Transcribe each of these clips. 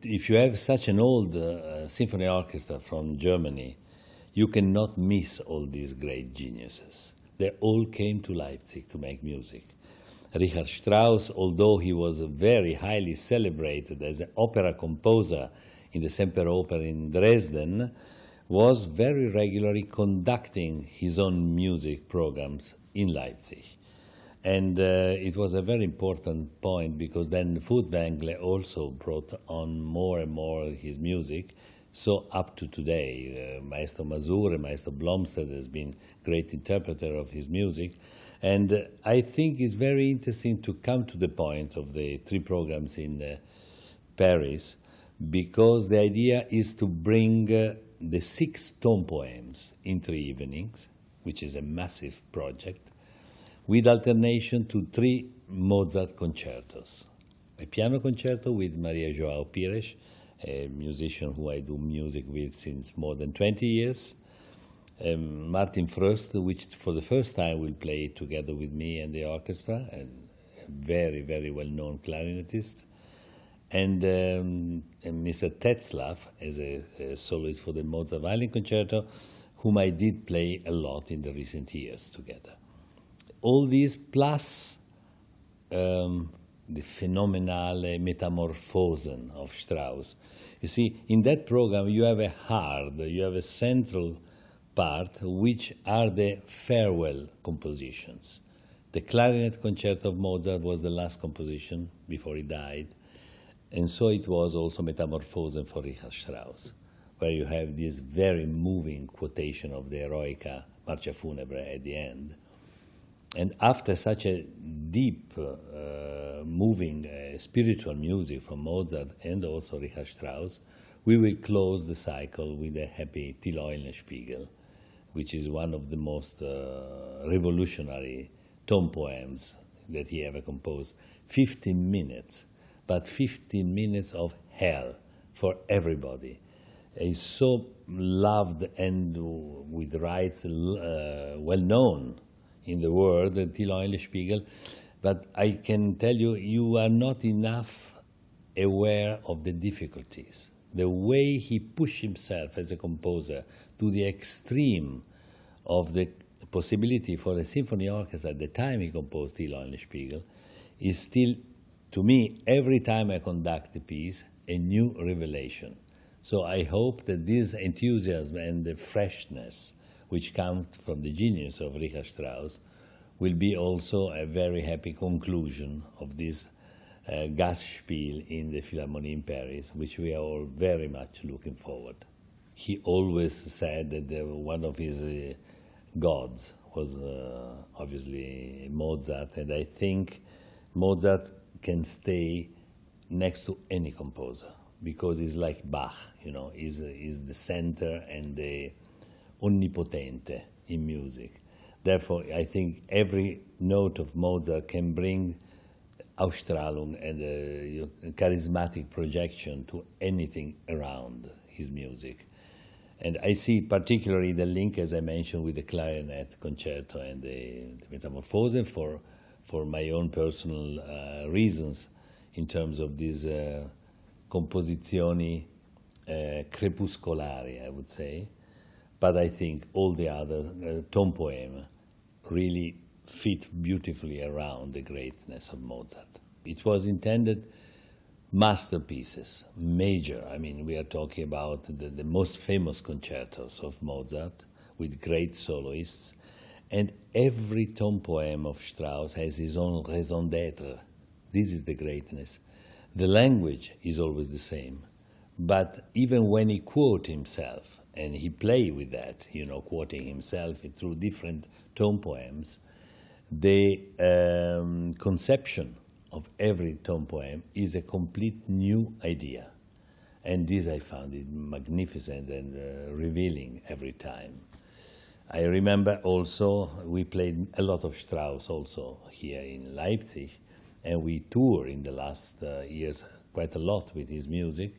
if you have such an old symphony orchestra from Germany, you cannot miss all these great geniuses. They all came to Leipzig to make music. Richard Strauss, although he was very highly celebrated as an opera composer in the Semperoper in Dresden, was very regularly conducting his own music programs in Leipzig. And it was a very important point because then Furtwängler also brought on more and more his music. So up to today, Maestro Masur, Maestro Blomstedt has been great interpreter of his music. And I think it's very interesting to come to the point of the 3 programs in Paris, because the idea is to bring the 6 tone poems in 3 evenings, which is a massive project, with alternation to 3 Mozart concertos. A piano concerto with Maria Joao Pires, a musician who I do music with since more than 20 years. Martin Fröst, which for the first time will play together with me and the orchestra, and a very, very well-known clarinetist. And Mr. Tetzlaff as a soloist for the Mozart Violin Concerto, whom I did play a lot in the recent years together. All these plus the phenomenale Metamorphosen of Strauss. You see, in that program you have a central part, which are the farewell compositions. The Clarinet Concerto of Mozart was the last composition before he died, and so it was also Metamorphosen for Richard Strauss, where you have this very moving quotation of the Eroica Marcia Funebre at the end. And after such a deep, moving spiritual music from Mozart and also Richard Strauss, we will close the cycle with a happy Till Eulenspiegel, which is one of the most revolutionary tone poems that he ever composed. 15 minutes, but 15 minutes of hell for everybody. It's so loved and with rights well known in the world, Till Eulenspiegel, but I can tell you, you are not enough aware of the difficulties. The way he pushed himself as a composer to the extreme of the possibility for a symphony orchestra at the time he composed Till Eulenspiegel is still, to me, every time I conduct the piece, a new revelation. So I hope that this enthusiasm and the freshness which comes from the genius of Richard Strauss will be also a very happy conclusion of this Gastspiel in the Philharmonie in Paris, which we are all very much looking forward. He always said that one of his gods was obviously Mozart, and I think Mozart can stay next to any composer because he's like Bach, you know, he's the center and the omnipotente in music. Therefore, I think every note of Mozart can bring Ausstrahlung and a charismatic projection to anything around his music. And I see particularly the link, as I mentioned, with the Clarinet Concerto and the Metamorphose for my own personal reasons in terms of these composizioni crepuscolari, I would say. But I think all the other tone poem really fit beautifully around the greatness of Mozart. It was intended masterpieces, major. I mean, we are talking about the most famous concertos of Mozart with great soloists, and every tone poem of Strauss has his own raison d'être. This is the greatness. The language is always the same, but even when he quotes himself, and he played with that, you know, quoting himself through different tone poems, the conception of every tone poem is a complete new idea. And this I found it magnificent and revealing every time. I remember also we played a lot of Strauss also here in Leipzig, and we toured in the last years quite a lot with his music.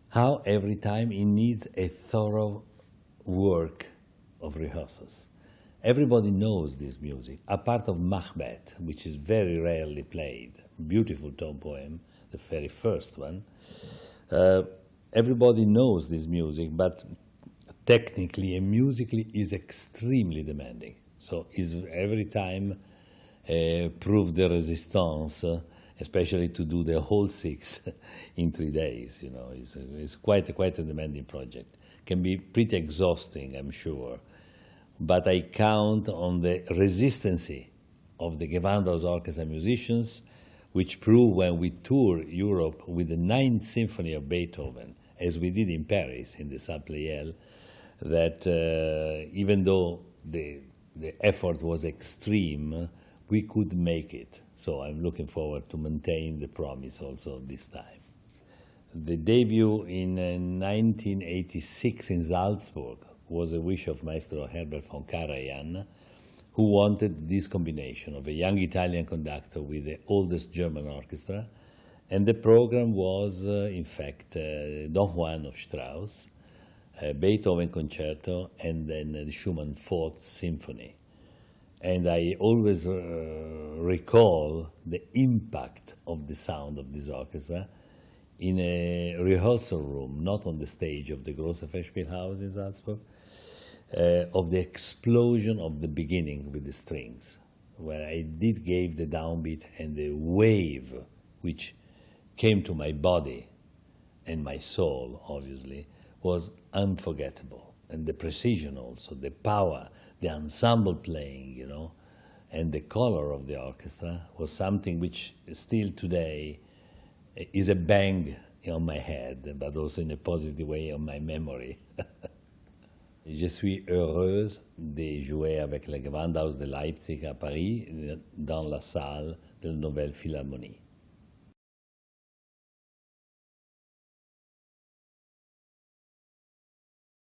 How every time he needs a thorough work of rehearsals. Everybody knows this music, apart of Macbeth, which is very rarely played. Beautiful tone poem, the very first one. Everybody knows this music, but technically and musically is extremely demanding. So is every time prove the resistance, especially to do the whole six in 3 days. You know, it's quite a demanding project. Can be pretty exhausting, I'm sure. But I count on the resistance of the Gewandhaus orchestra musicians, which prove when we tour Europe with the Ninth Symphony of Beethoven, as we did in Paris in the Salle Pleyel, that even though the effort was extreme, we could make it. So I'm looking forward to maintain the promise also this time. The debut in 1986 in Salzburg was a wish of Maestro Herbert von Karajan, who wanted this combination of a young Italian conductor with the oldest German orchestra. And the program was, in fact, Don Juan of Strauss, Beethoven Concerto, and then the Schumann Fourth Symphony. And I always recall the impact of the sound of this orchestra in a rehearsal room, not on the stage of the Grosse Festspielhaus in Salzburg, of the explosion of the beginning with the strings, where I did give the downbeat, and the wave which came to my body and my soul, obviously, was unforgettable. And the precision also, the power, the ensemble playing, you know, and the color of the orchestra was something which still today is a bang on my head, but also in a positive way on my memory. Je suis heureuse de jouer avec le Gewandhaus de Leipzig à Paris dans la salle de la Nouvelle Philharmonie.